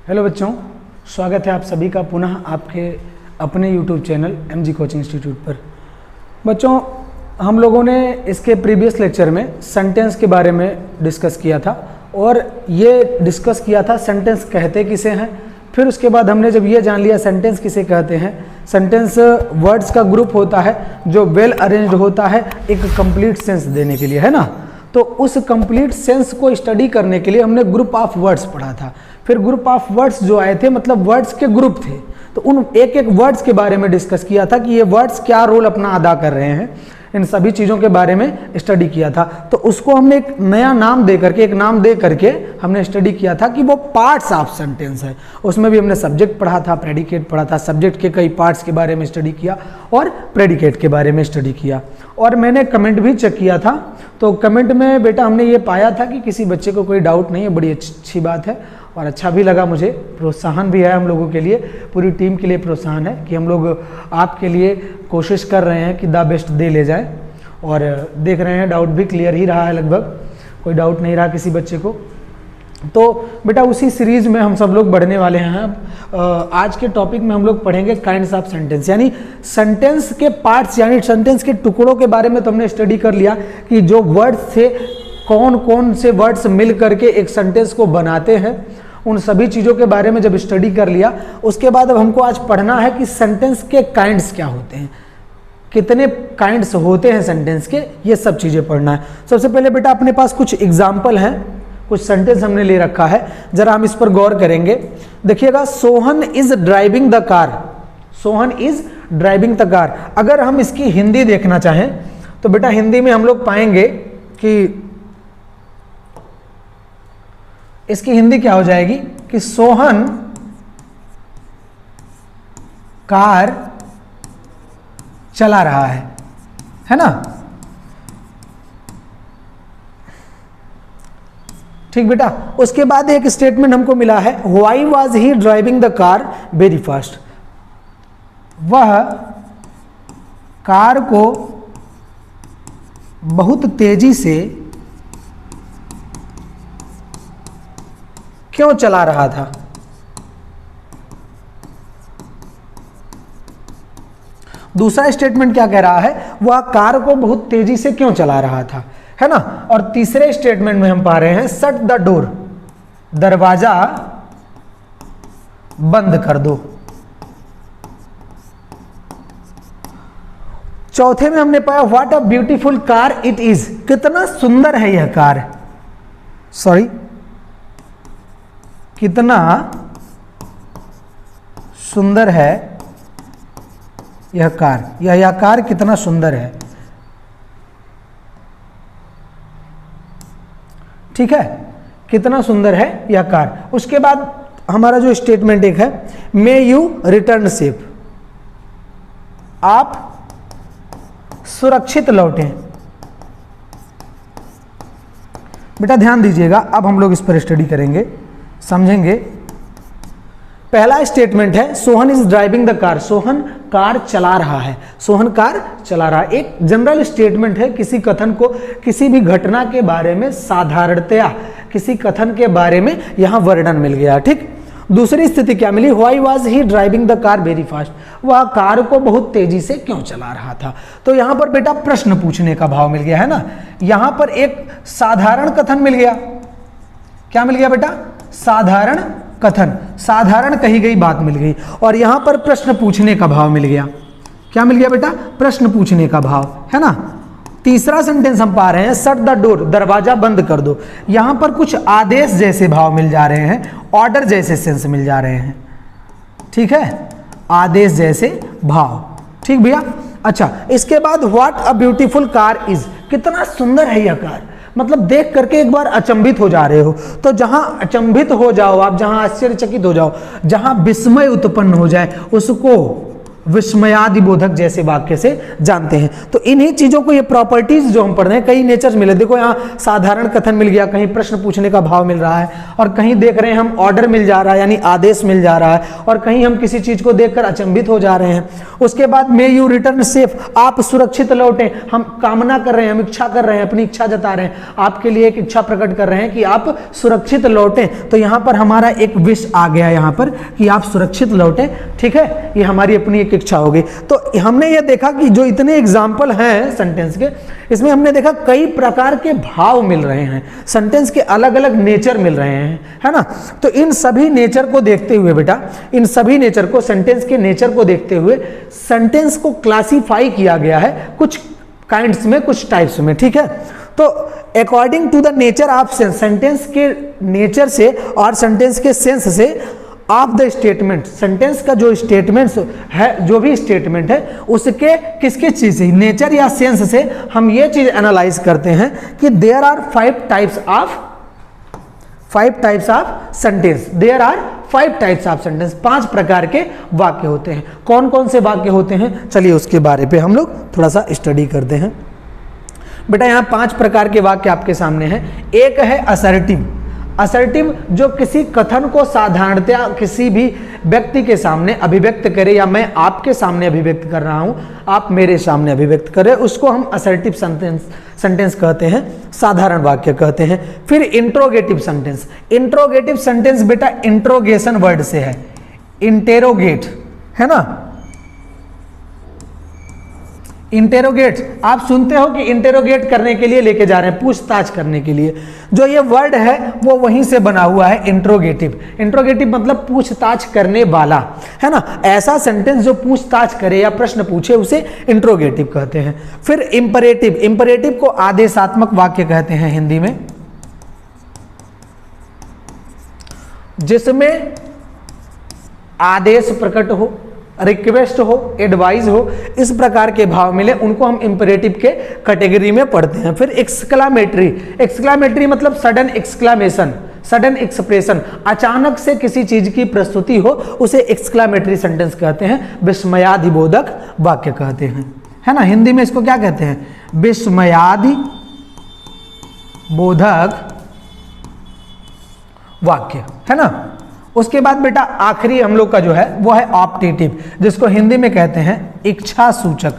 Hello बच्चों, स्वागत है आप सभी का पुनः आपके अपने YouTube channel MG coaching institute पर। बच्चों, हम लोगों ने इसके प्रीवियस लेक्चर में सेंटेंस के बारे में डिस्कस किया था और ये डिस्कस किया था सेंटेंस कहते किसे हैं। फिर उसके बाद हमने जब ये जान लिया सेंटेंस किसे कहते हैं, सेंटेंस वर्ड्स का ग्रुप होता है जो वेल अरेंज्ड होता है एक कंप्लीट सेंस देने के लिए, है ना। तो उस कंप्लीट सेंस को स्टडी करने के लिए हमने ग्रुप ऑफ वर्ड्स पढ़ा था। फिर ग्रुप ऑफ वर्ड्स जो आए थे मतलब वर्ड्स के ग्रुप थे, तो उन एक एक वर्ड्स के बारे में डिस्कस किया था कि ये वर्ड्स क्या रोल अपना अदा कर रहे हैं, इन सभी चीज़ों के बारे में स्टडी किया था। तो उसको हमने एक नया नाम दे करके, एक नाम दे करके हमने स्टडी किया था कि वो पार्ट्स ऑफ सेंटेंस है। उसमें भी हमने सब्जेक्ट पढ़ा था, प्रेडिकेट पढ़ा था, सब्जेक्ट के कई पार्ट्स के बारे में स्टडी किया और प्रेडिकेट के बारे में स्टडी किया। और मैंने कमेंट भी चेक किया था, तो कमेंट में बेटा हमने ये पाया था कि किसी बच्चे को कोई डाउट नहीं है। बड़ी अच्छी बात है और अच्छा भी लगा मुझे, प्रोत्साहन भी है हम लोगों के लिए, पूरी टीम के लिए प्रोत्साहन है कि हम लोग आपके लिए कोशिश कर रहे हैं कि द बेस्ट दे ले जाएं। और देख रहे हैं डाउट भी क्लियर ही रहा है, लगभग कोई डाउट नहीं रहा किसी बच्चे को। तो बेटा उसी सीरीज में हम सब लोग बढ़ने वाले हैं। आज के टॉपिक में हम लोग पढ़ेंगे काइंड्स ऑफ सेंटेंस, यानी सेंटेंस के पार्ट्स यानी सेंटेंस के टुकड़ों के बारे में तो हमने स्टडी कर लिया कि जो वर्ड्स थे कौन कौन से वर्ड्स मिल करके एक सेंटेंस को बनाते हैं। उन सभी चीज़ों के बारे में जब स्टडी कर लिया, उसके बाद अब हमको आज पढ़ना है कि सेंटेंस के काइंड्स क्या होते हैं, कितने काइंड्स होते हैं सेंटेंस के, ये सब चीज़ें पढ़ना है। सबसे पहले बेटा अपने पास कुछ एग्जाम्पल हैं, कुछ सेंटेंस हमने ले रखा है, जरा हम इस पर गौर करेंगे। देखिएगा, Sohan is driving the car, Sohan is driving the car. अगर हम इसकी हिंदी देखना चाहें तो बेटा हिंदी में हम लोग पाएंगे कि इसकी हिंदी क्या हो जाएगी कि सोहन कार चला रहा है ना। ठीक बेटा, उसके बाद एक स्टेटमेंट हमको मिला है, why was he driving the car very fast. वह कार को बहुत तेजी से क्यों चला रहा था। दूसरा स्टेटमेंट क्या कह रहा है, वह कार को बहुत तेजी से क्यों चला रहा था, है ना। और तीसरे स्टेटमेंट में हम पा रहे हैं शट द डोर, दरवाजा बंद कर दो। चौथे में हमने पाया what a beautiful car it is, कितना सुंदर है यह कार, कितना सुंदर है यह कार, यह कार कितना सुंदर है। ठीक है, कितना सुंदर है यह कार। उसके बाद हमारा जो स्टेटमेंट एक है, मे यू रिटर्न सेफ, आप सुरक्षित लौटें। बेटा ध्यान दीजिएगा, अब हम लोग इस पर स्टडी करेंगे, समझेंगे। पहला स्टेटमेंट है Sohan is driving the car, Sohan car चला रहा है, सोहन कार चला रहा है। एक जनरल स्टेटमेंट है, किसी कथन को, किसी भी घटना के बारे में साधारणतया किसी कथन के बारे में यहां वर्णन मिल गया। ठीक, दूसरी स्थिति क्या मिली, why was he driving the car very fast, वह कार को बहुत तेजी से क्यों चला रहा था। तो यहां पर बेटा प्रश्न पूछने का भाव मिल गया, है ना। यहां पर एक साधारण कथन मिल गया, क्या मिल गया बेटा, साधारण कथन, साधारण कही गई बात मिल गई। और यहां पर प्रश्न पूछने का भाव मिल गया, क्या मिल गया बेटा, प्रश्न पूछने का भाव, है ना। तीसरा सेंटेंस हम पा रहे हैं शट द डोर, दरवाजा बंद कर दो। यहां पर कुछ आदेश जैसे भाव मिल जा रहे हैं, ऑर्डर जैसे सेंस मिल जा रहे हैं। ठीक है, आदेश जैसे भाव। ठीक भैया, अच्छा इसके बाद what a beautiful car is, कितना सुंदर है यह कार, मतलब देख करके एक बार अचंभित हो जा रहे हो। तो जहां अचंभित हो जाओ आप, जहां आश्चर्यचकित हो जाओ, जहां विस्मय उत्पन्न हो जाए, उसको विस्मयादिबोधक जैसे वाक्य से जानते हैं। तो इन्हीं चीजों को, ये प्रॉपर्टीज जो हम पढ़ रहे हैं, कई नेचर्स मिले। देखो यहाँ साधारण कथन मिल गया, कहीं प्रश्न पूछने का भाव मिल रहा है, और कहीं देख रहे हैं हम ऑर्डर मिल जा रहा है यानी आदेश मिल जा रहा है, और कहीं हम किसी चीज को देखकर अचंभित हो जा रहे हैं। उसके बाद मे यू रिटर्न सेफ, आप सुरक्षित लौटें, हम कामना कर रहे हैं, हम इच्छा कर रहे हैं, अपनी इच्छा जता रहे हैं, आपके लिए एक इच्छा प्रकट कर रहे हैं कि आप सुरक्षित लौटें। तो यहाँ पर हमारा एक विश आ गया यहाँ पर कि आप सुरक्षित लौटें, ठीक है, ये हमारी अपनी एक इच्छा हो गई। तो हमने ये देखा कि जो इतने एग्जाम्पल हैं सेंटेंस के, इसमें हमने देखा कई प्रकार के भाव मिल रहे हैं, सेंटेंस के अलग अलग नेचर मिल रहे हैं, है ना। तो इन सभी नेचर को देखते हुए बेटा, इन सभी नेचर को, सेंटेंस के नेचर को देखते हुए सेंटेंस को क्लासिफाई किया गया है कुछ काइंड्स में, कुछ टाइप्स में, ठीक है। तो according to the nature of sense, sentence के नेचर से और सेंटेंस के सेंस से ऑफ द स्टेटमेंट, सेंटेंस का जो स्टेटमेंट्स है, जो भी स्टेटमेंट है, उसके किसके चीज से, नेचर या सेंस से हम ये चीज एनालाइज करते हैं कि there are 5 types of sentence, there are 5 types of sentence, 5 प्रकार के वाक्य होते हैं। कौन कौन से वाक्य होते हैं, चलिए उसके बारे पे हम लोग थोड़ा सा स्टडी करते हैं। बेटा यहाँ 5 प्रकार के वाक्य आपके सामने हैं। एक है असर्टिव, असर्टिव जो किसी कथन को साधारणतया किसी भी व्यक्ति के सामने अभिव्यक्त करे, या मैं आपके सामने अभिव्यक्त कर रहा हूं, आप मेरे सामने अभिव्यक्त कर रहे हैं, उसको हम असर्टिव सेंटेंस कहते हैं, साधारण वाक्य कहते हैं। फिर इंट्रोगेटिव सेंटेंस, इंट्रोगेटिव सेंटेंस बेटा इंट्रोगेशन वर्ड से है, इंटेरोगेट, है ना। इंटेरोगेट, आप सुनते हो कि इंटेरोगेट करने के लिए लेके जा रहे हैं, पूछताछ करने के लिए, जो ये वर्ड है वो वहीं से बना हुआ है, इंट्रोगेटिव। इंट्रोगेटिव मतलब पूछताछ करने वाला, है ना। ऐसा सेंटेंस जो पूछताछ करे या प्रश्न पूछे उसे इंट्रोगेटिव कहते हैं। फिर इंपरेटिव, इंपरेटिव को आदेशात्मक वाक्य कहते हैं हिंदी में, जिसमें आदेश प्रकट हो, रिक्वेस्ट हो, एडवाइस हो, इस प्रकार के भाव मिले, उनको हम इंपरेटिव के कैटेगरी में पढ़ते हैं। फिर एक्सक्लामेटरी, एक्सक्लामेटरी मतलब सडन एक्सक्लामेशन, सडन एक्सप्रेशन, अचानक से किसी चीज की प्रस्तुति हो, उसे एक्सक्लामेटरी सेंटेंस कहते हैं, विस्मयादिबोधक वाक्य कहते हैं, है ना। हिंदी में इसको क्या कहते हैं, विस्मयादिबोधक वाक्य, है ना। उसके बाद बेटा आखिरी हम लोग का जो है वो है ऑप्टेटिव, जिसको हिंदी में कहते हैं इच्छा सूचक,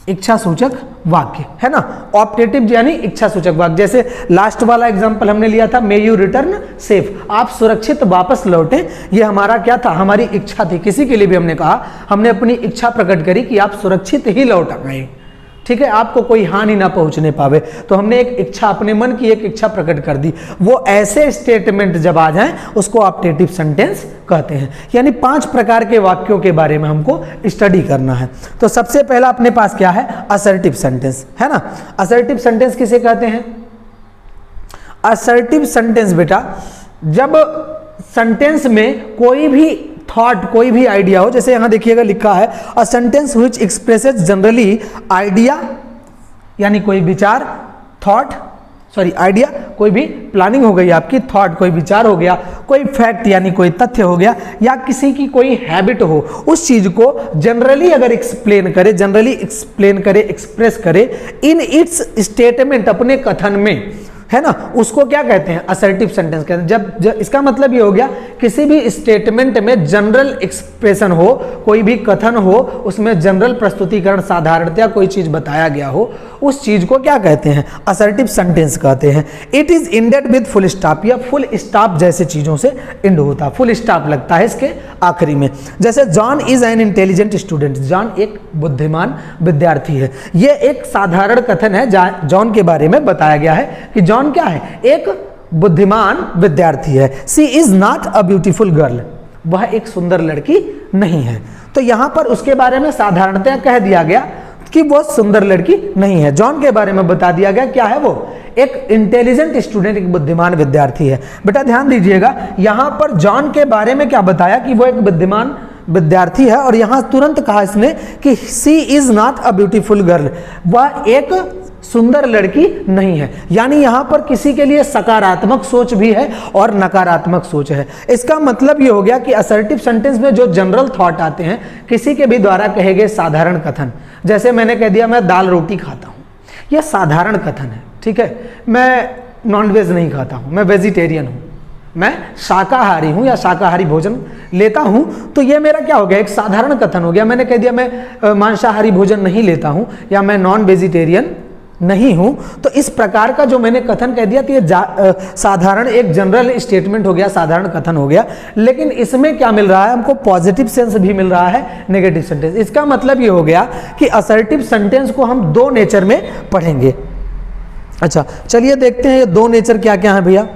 इच्छा सूचक वाक्य, है ना। ऑप्टेटिव यानी इच्छा सूचक वाक्य। जैसे लास्ट वाला एग्जांपल हमने लिया था, मे यू रिटर्न सेफ, आप सुरक्षित वापस लौटे, ये हमारा क्या था, हमारी इच्छा थी। किसी के लिए भी हमने कहा, हमने अपनी इच्छा प्रकट करी कि आप सुरक्षित ही लौट आए, ठीक है, आपको कोई हानि ना पहुंचने पावे, तो हमने एक इच्छा, अपने मन की एक इच्छा प्रकट कर दी। वो ऐसे स्टेटमेंट जब आ जाएं उसको ऑप्टेटिव सेंटेंस कहते हैं। यानी 5 प्रकार के वाक्यों के बारे में हमको स्टडी करना है। तो सबसे पहला अपने पास क्या है, असर्टिव सेंटेंस, है ना। असर्टिव सेंटेंस किसे कहते हैं, असर्टिव सेंटेंस बेटा जब सेंटेंस में कोई भी थॉट, कोई भी आइडिया हो, जैसे यहां देखिएगा लिखा है a sentence which expresses generally idea, यानी कोई विचार, थॉट, सॉरी आइडिया, कोई भी प्लानिंग हो गई आपकी, थॉट कोई विचार हो गया, कोई फैक्ट यानी कोई तथ्य हो गया, या किसी की कोई हैबिट हो, उस चीज को जनरली अगर एक्सप्लेन करे, जनरली एक्सप्लेन करे, एक्सप्रेस करे इन इट्स स्टेटमेंट, अपने कथन में, है ना, उसको क्या कहते हैं, असर्टिव सेंटेंस कहते हैं। जब इसका मतलब ये हो गया, किसी भी स्टेटमेंट में जनरल एक्सप्रेशन हो, कोई भी कथन हो, उसमें जनरल प्रस्तुतिकरण, साधारणतया कोई चीज बताया गया हो, उस चीज को क्या कहते हैं, असर्टिव सेंटेंस कहते हैं। It is ended with full stop, या फुल स्टॉप जैसे चीजों से इंड होता, फुल स्टॉप लगता है इसके आखिरी में। जैसे John is an intelligent student, John एक बुद्धिमान विद्यार्थी है, ये एक साधारण कथन है, जॉन के बारे में बताया गया है कि जॉन क्या है, एक बुद्धिमान विद्यार्थी है। She is not a beautiful girl, वह एक सुंदर लड़की नहीं है। तो यहां पर उसके बारे में साधारणतया कह दिया गया कि वो सुंदर लड़की नहीं है। जॉन के बारे में बता दिया गया क्या है, वो एक इंटेलिजेंट स्टूडेंट, एक बुद्धिमान विद्यार्थी है। बेटा ध्यान दीजिएगा, यहां पर जॉन के बारे में क्या बताया कि वो एक बुद्धिमान विद्यार्थी है, और यहां तुरंत कहा इसने कि she is not a beautiful girl, वह एक सुंदर लड़की नहीं है। यानी यहां पर किसी के लिए सकारात्मक सोच भी है और नकारात्मक सोच है। इसका मतलब ये हो गया कि असर्टिव सेंटेंस में जो जनरल थॉट आते हैं, किसी के भी द्वारा कहे गए साधारण कथन, जैसे मैंने कह दिया मैं दाल रोटी खाता हूं, यह साधारण कथन है, ठीक है। मैं नॉनवेज नहीं खाता हूं, मैं वेजिटेरियन हूं, मैं शाकाहारी हूं या शाकाहारी भोजन लेता हूं, तो ये मेरा क्या हो गया, एक साधारण कथन हो गया। मैंने कह दिया मैं मांसाहारी भोजन नहीं लेता हूं या मैं नॉन वेजिटेरियन नहीं हूं, तो इस प्रकार का जो मैंने कथन कह दिया, तो ये साधारण एक जनरल स्टेटमेंट हो गया, साधारण कथन हो गया। लेकिन इसमें क्या मिल रहा है हमको, पॉजिटिव सेंस भी मिल रहा है, नेगेटिव सेंटेंस। इसका मतलब ये हो गया कि असर्टिव सेंटेंस को हम दो नेचर में पढ़ेंगे। अच्छा चलिए देखते हैं ये दो नेचर क्या क्या है भैया।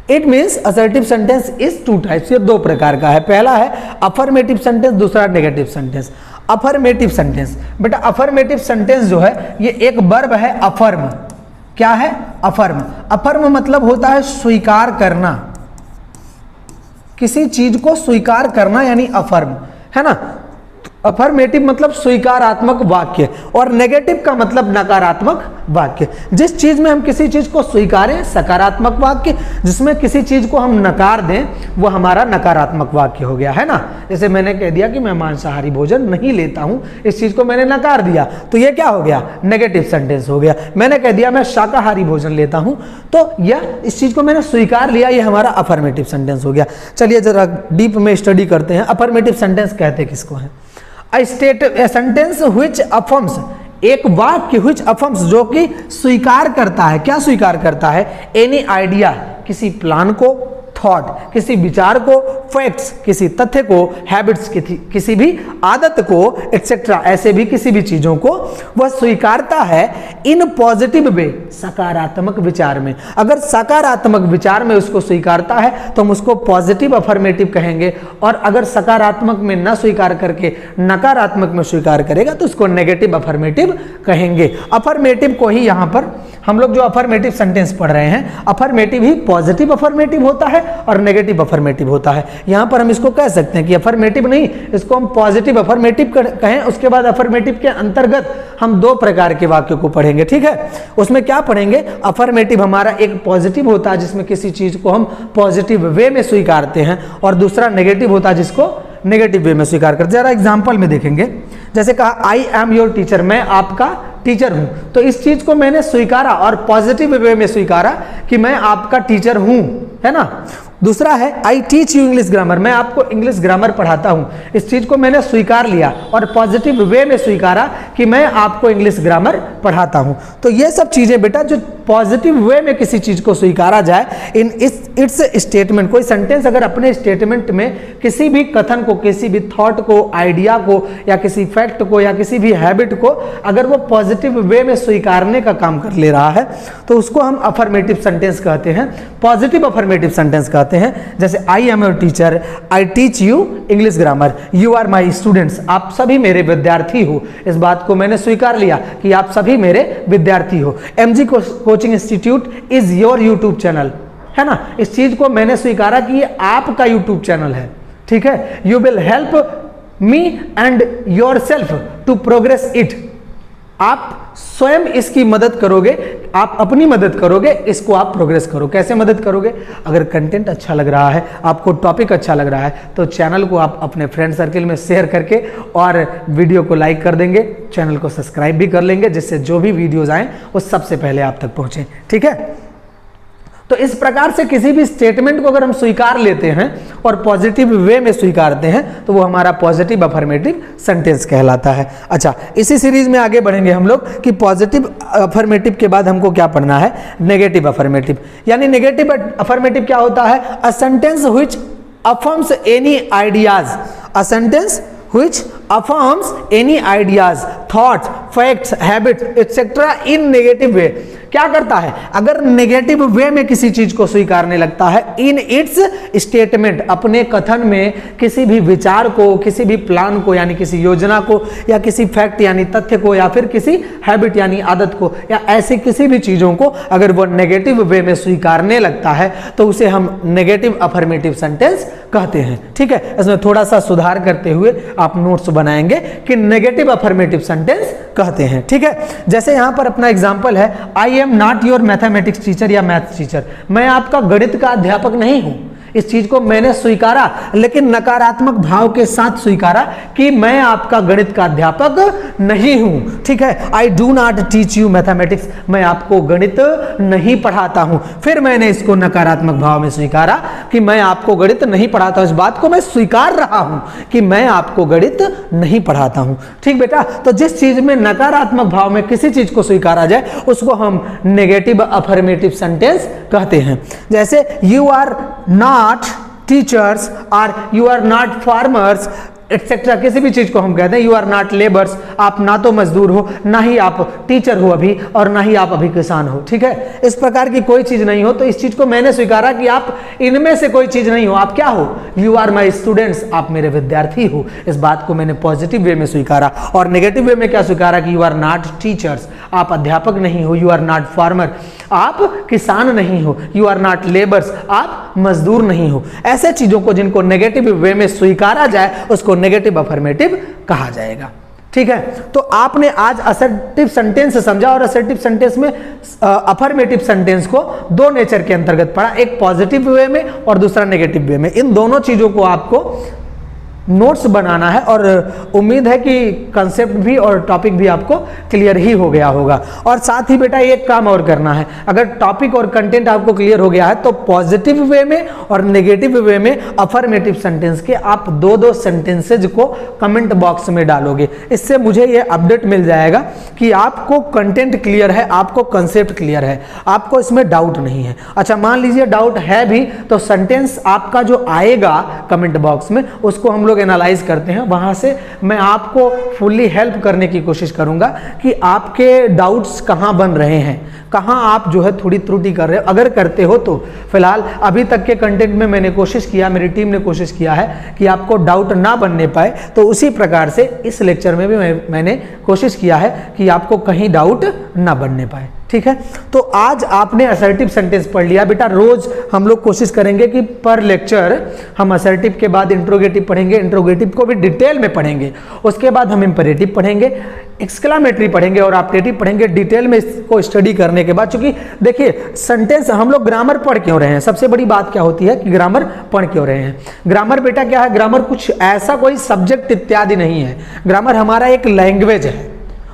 It means assertive sentence is two types, ये दो प्रकार का है। पहला है अफर्मेटिव सेंटेंस, दूसरा नेगेटिव सेंटेंस। अफर्मेटिव सेंटेंस, बेटा अफर्मेटिव सेंटेंस जो है ये एक वर्ब है अफर्म। क्या है, अफर्म। अफर्म मतलब होता है स्वीकार करना, किसी चीज को स्वीकार करना यानी अफर्म, है ना। अफर्मेटिव मतलब स्वीकारात्मक वाक्य और नेगेटिव का मतलब नकारात्मक वाक्य। जिस चीज में हम किसी चीज को स्वीकारें सकारात्मक वाक्य, जिसमें किसी चीज को हम नकार दें वो हमारा नकारात्मक वाक्य हो गया, है ना। जैसे मैंने कह दिया कि मैं मांसाहारी भोजन नहीं लेता हूं, इस चीज को मैंने नकार दिया, तो ये क्या हो गया, नेगेटिव सेंटेंस हो गया। मैंने कह दिया मैं शाकाहारी भोजन लेता हूं, तो यह इस चीज को मैंने स्वीकार लिया, ये हमारा अफर्मेटिव सेंटेंस हो गया। चलिए जरा डीप में स्टडी करते हैं, अफर्मेटिव सेंटेंस कहते किसको है। A सेंटेंस which affirms, एक वाक्य which affirms जो कि स्वीकार करता है, क्या स्वीकार करता है, एनी आइडिया, किसी प्लान को, थॉट किसी विचार को, फैक्ट्स किसी तथ्य को, हैबिट्स किसी भी आदत को, एक्सेट्रा ऐसे भी किसी भी चीजों को वह स्वीकारता है इन पॉजिटिव वे, सकारात्मक विचार में। अगर सकारात्मक विचार में उसको स्वीकारता है तो हम उसको पॉजिटिव अफर्मेटिव कहेंगे, और अगर सकारात्मक में न स्वीकार करके नकारात्मक में स्वीकार करेगा तो उसको नेगेटिव अफर्मेटिव कहेंगे। अफर्मेटिव को ही यहाँ पर हम लोग जो अफर्मेटिव सेंटेंस पढ़ रहे हैं, अफर्मेटिव ही पॉजिटिव अफर्मेटिव होता है और नेगेटिव अफर्मेटिव होता है। यहां पर हम इसको कह सकते हैं कि अफर्मेटिव नहीं, इसको हम पॉजिटिव अफर्मेटिव कहें। उसके बाद अफर्मेटिव के अंतर्गत हम दो प्रकार के वाक्यों को पढ़ेंगे, ठीक है। उसमें क्या पढ़ेंगे, अफर्मेटिव हमारा एक पॉजिटिव होता है जिसमें किसी चीज को हम पॉजिटिव वे में स्वीकारते हैं, और दूसरा नेगेटिव होता है जिसको नेगेटिव वे में स्वीकार करते हैं। जरा एग्जांपल में देखेंगे, जैसे कहा आई एम योर टीचर, मैं आपका टीचर हूं, तो इस चीज को मैंने स्वीकारा और पॉजिटिव वे में स्वीकारा कि मैं आपका टीचर हूं, है ना। दूसरा है आई टीच यू इंग्लिश ग्रामर, मैं आपको इंग्लिश ग्रामर पढ़ाता हूं, इस चीज को मैंने स्वीकार लिया और पॉजिटिव वे में स्वीकारा कि मैं आपको इंग्लिश ग्रामर पढ़ाता हूं। तो ये सब चीजें बेटा जो पॉजिटिव वे में किसी चीज को स्वीकारा जाए इन इट्स स्टेटमेंट, कोई सेंटेंस अगर अपने स्टेटमेंट में किसी भी कथन को, किसी भी थॉट को, आइडिया को या किसी फैक्ट को या किसी भी हैबिट को अगर वो पॉजिटिव वे में स्वीकारने का काम कर ले रहा है तो उसको हम अफर्मेटिव सेंटेंस कहते हैं, पॉजिटिव अफर्मेटिव सेंटेंस कहते हैं। जैसे I am your teacher, I teach you English grammar, you are my students, आप सभी मेरे विद्यार्थी हो। इस बात को मैंने स्वीकार लिया कि आप सभी मेरे विद्यार्थी हो। MG coaching institute is your YouTube channel, है ना। इस चीज को मैंने स्वीकारा कि ये आपका यूट्यूब चैनल है, ठीक है। You will help me and yourself to progress it, आप स्वयं इसकी मदद करोगे, आप अपनी मदद करोगे, इसको आप प्रोग्रेस करो। कैसे मदद करोगे, अगर कंटेंट अच्छा लग रहा है, आपको टॉपिक अच्छा लग रहा है तो चैनल को आप अपने फ्रेंड सर्किल में शेयर करके और वीडियो को लाइक कर देंगे, चैनल को सब्सक्राइब भी कर लेंगे, जिससे जो भी वीडियोज आए वो सबसे पहले आप तक पहुंचे, ठीक है। तो इस प्रकार से किसी भी स्टेटमेंट को अगर हम स्वीकार लेते हैं और पॉजिटिव वे में स्वीकारते हैं तो वो हमारा पॉजिटिव अफर्मेटिव सेंटेंस कहलाता है। अच्छा, इसी सीरीज में आगे बढ़ेंगे हम लोग कि पॉजिटिव अफर्मेटिव के बाद हमको क्या पढ़ना है, नेगेटिव अफर्मेटिव। यानी नेगेटिव अफर्मेटिव क्या होता है, a sentence which affirms any ideas, a sentence which affirms any ideas, thoughts, facts, habits, etc. in negative way, क्या करता है, अगर नेगेटिव वे में किसी चीज को स्वीकारने लगता है इन इट्स स्टेटमेंट, अपने कथन में किसी भी विचार को, किसी भी प्लान को यानी किसी योजना को, या किसी फैक्ट यानी तथ्य को, या फिर किसी हैबिट यानी आदत को, या ऐसी किसी भी चीजों को अगर वो नेगेटिव वे में स्वीकारने लगता है तो उसे हम नेगेटिव अफर्मेटिव सेंटेंस कहते हैं। ठीक है, इसमें थोड़ा सा सुधार करते हुए आप नोट्स बनाएंगे कि नेगेटिव अफर्मेटिव सेंटेंस कहते हैं। ठीक है, जैसे यहां पर अपना एग्जांपल है, I am not your mathematics teacher या मैथ्स टीचर, मैं आपका गणित का अध्यापक नहीं हूं। इस चीज को मैंने स्वीकारा, लेकिन नकारात्मक भाव के साथ स्वीकारा कि मैं आपका गणित का अध्यापक नहीं हूं। ठीक है, I do not teach you mathematics, मैं आपको गणित नहीं पढ़ाता हूं। फिर मैंने इसको नकारात्मक भाव में स्वीकारा कि मैं आपको गणित नहीं पढ़ाता हूं, इस बात को मैं स्वीकार रहा हूं कि मैं आपको गणित नहीं पढ़ाता हूं। ठीक बेटा, तो जिस चीज में नकारात्मक भाव में किसी चीज को स्वीकारा जाए उसको हम नेगेटिव अफर्मेटिव सेंटेंस कहते हैं। जैसे यू आर नॉट टीचर्स और you are not farmers etcetera, किसी भी चीज को हम कहते हैं यू आर नॉट लेबर्स, आप ना तो मजदूर हो, ना ही आप टीचर हो अभी, और ना ही आप अभी किसान हो। ठीक है, इस प्रकार की कोई चीज नहीं हो, तो इस चीज को मैंने स्वीकारा कि आप इनमें से कोई चीज नहीं हो। आप क्या हो, यू आर माई स्टूडेंट्स, आप मेरे विद्यार्थी हो। इस बात को मैंने पॉजिटिव वे में स्वीकारा। और नेगेटिव वे में क्या स्वीकारा कि यू आर नॉट टीचर्स, आप अध्यापक नहीं हो। यू आर नॉट फार्मर, आप किसान नहीं हो। यू आर नॉट लेबर्स, आप मजदूर नहीं हो। ऐसे चीजों को जिनको नेगेटिव वे में स्वीकारा जाए उसको नेगेटिव अफर्मेटिव कहा जाएगा। ठीक है, तो आपने आज असर्टिव सेंटेंस समझा, और असर्टिव सेंटेंस में अफर्मेटिव सेंटेंस को दो नेचर के अंतर्गत पढ़ा, एक पॉजिटिव वे में और दूसरा नेगेटिव वे में। इन दोनों चीजों को आपको नोट्स बनाना है, और उम्मीद है कि कंसेप्ट भी और टॉपिक भी आपको क्लियर ही हो गया होगा। और साथ ही बेटा एक काम और करना है, अगर टॉपिक और कंटेंट आपको क्लियर हो गया है तो पॉजिटिव वे में और नेगेटिव वे में अफर्मेटिव सेंटेंस के आप दो दो सेंटेंसेज को कमेंट बॉक्स में डालोगे। इससे मुझे ये अपडेट मिल जाएगा कि आपको कंटेंट क्लियर है, आपको कंसेप्ट क्लियर है, आपको इसमें डाउट नहीं है। अच्छा, मान लीजिए डाउट है भी, तो सेंटेंस आपका जो आएगा कमेंट बॉक्स में उसको हम लोग एनालाइज करते हैं, वहां से मैं आपको फुल्ली हेल्प करने की कोशिश करूंगा कि आपके डाउट्स कहां बन रहे हैं, कहां आप जो है थोड़ी त्रुटि कर रहे हो। अगर करते हो तो फिलहाल अभी तक के कंटेंट में मैंने कोशिश किया, मेरी टीम ने कोशिश किया है कि आपको डाउट ना बनने पाए, तो उसी प्रकार से इस लेक्चर में भी मैंने कोशिश किया है कि आपको कहीं डाउट ना बनने पाए। ठीक है, तो आज आपने असर्टिव सेंटेंस पढ़ लिया बेटा। रोज हम लोग कोशिश करेंगे कि पर लेक्चर हम असर्टिव के बाद इंट्रोगेटिव पढ़ेंगे, इंट्रोगेटिव को भी डिटेल में पढ़ेंगे, उसके बाद हम इंपेरेटिव पढ़ेंगे, एक्सक्लामेटरी पढ़ेंगे और ऑप्टेटिव पढ़ेंगे डिटेल में। इसको स्टडी करने के बाद, चूंकि देखिए सेंटेंस हम लोग ग्रामर पढ़ क्यों रहे हैं, सबसे बड़ी बात क्या होती है कि ग्रामर पढ़ क्यों रहे हैं। ग्रामर बेटा क्या है, ग्रामर कुछ ऐसा कोई सब्जेक्ट इत्यादि नहीं है। ग्रामर हमारा एक लैंग्वेज है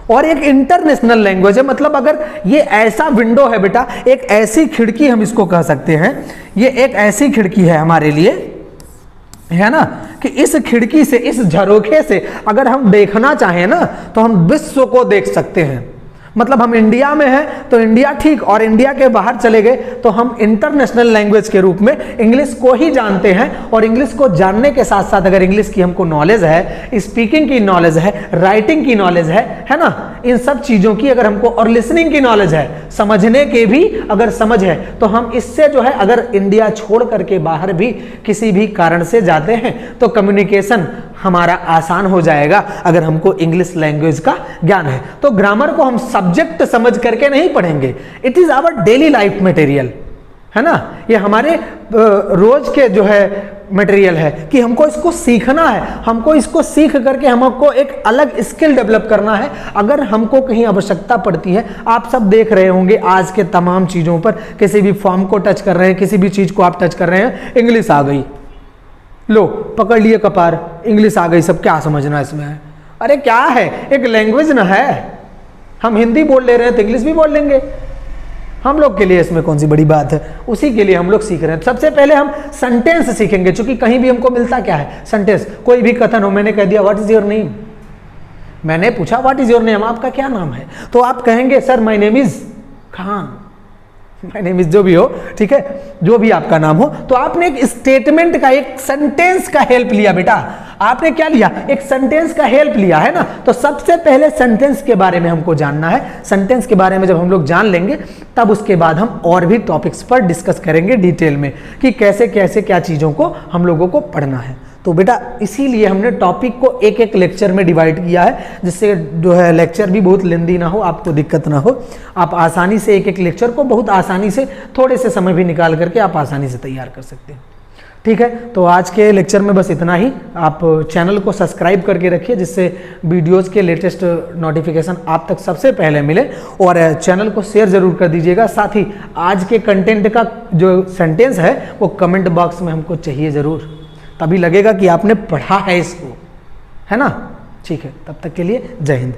और एक इंटरनेशनल लैंग्वेज है। मतलब अगर ये ऐसा विंडो है बेटा, एक ऐसी खिड़की हम इसको कह सकते हैं, ये एक ऐसी खिड़की है हमारे लिए, है ना, कि इस खिड़की से, इस झरोखे से अगर हम देखना चाहें ना तो हम विश्व को देख सकते हैं। मतलब हम इंडिया में हैं तो इंडिया ठीक, और इंडिया के बाहर चले गए तो हम इंटरनेशनल लैंग्वेज के रूप में इंग्लिश को ही जानते हैं। और इंग्लिश को जानने के साथ साथ अगर इंग्लिश की हमको नॉलेज है, स्पीकिंग की नॉलेज है, राइटिंग की नॉलेज है ना, इन सब चीजों की अगर हमको, और लिसनिंग की नॉलेज है, समझने के भी अगर समझ है, तो हम इससे जो है अगर इंडिया छोड़ करके बाहर भी किसी भी कारण से जाते हैं तो कम्युनिकेशन हमारा आसान हो जाएगा अगर हमको इंग्लिश लैंग्वेज का ज्ञान है। तो ग्रामर को हम सब्जेक्ट समझ करके नहीं पढ़ेंगे, it is our daily life material, है ना, ये हमारे रोज के जो है मटेरियल है कि हमको इसको सीखना है, हमको इसको सीख करके हमको एक अलग स्किल डेवलप करना है। अगर हमको कहीं आवश्यकता पड़ती है, आप सब देख रहे होंगे आज के तमाम चीजों पर, किसी भी फॉर्म को टच कर रहे हैं, किसी भी चीज को आप टच कर रहे हैं, इंग्लिश आ गई, लो पकड़ लिए कपार, इंग्लिश आ गई, सब क्या समझना इसमें है। अरे क्या है, एक लैंग्वेज ना है, हम हिंदी बोल ले रहे हैं तो इंग्लिश भी बोल लेंगे, हम लोग के लिए इसमें कौन सी बड़ी बात है, उसी के लिए हम लोग सीख रहे हैं। सबसे पहले हम सेंटेंस सीखेंगे, क्योंकि कहीं भी हमको मिलता क्या है, सेंटेंस। कोई भी कथन हो, मैंने कह दिया व्हाट इज योर नेम, मैंने पूछा व्हाट इज योर नेम, आपका क्या नाम है, तो आप कहेंगे sir my name is Khan, my name is जो भी हो, ठीक है, जो भी आपका नाम हो। तो आपने एक स्टेटमेंट का, एक सेंटेंस का हेल्प लिया बेटा। आपने क्या लिया, एक सेंटेंस का हेल्प लिया है ना। तो सबसे पहले सेंटेंस के बारे में हमको जानना है। सेंटेंस के बारे में जब हम लोग जान लेंगे तब उसके बाद हम और भी टॉपिक्स पर डिस्कस करेंगे डिटेल में कि कैसे कैसे क्या चीज़ों को हम लोगों को पढ़ना है। तो बेटा इसीलिए हमने टॉपिक को एक एक लेक्चर में डिवाइड किया है, जिससे जो है लेक्चर भी बहुत लेंदी ना हो, आपको दिक्कत ना हो, आप आसानी से एक एक लेक्चर को बहुत आसानी से थोड़े से समय भी निकाल करके आप आसानी से तैयार कर सकते हैं। ठीक है, तो आज के लेक्चर में बस इतना ही। आप चैनल को सब्सक्राइब करके रखिए जिससे वीडियोस के लेटेस्ट नोटिफिकेशन आप तक सबसे पहले मिले, और चैनल को शेयर जरूर कर दीजिएगा। साथ ही आज के कंटेंट का जो सेंटेंस है वो कमेंट बॉक्स में हमको चाहिए ज़रूर, तभी लगेगा कि आपने पढ़ा है इसको, है ना। ठीक है, तब तक के लिए जय हिंद।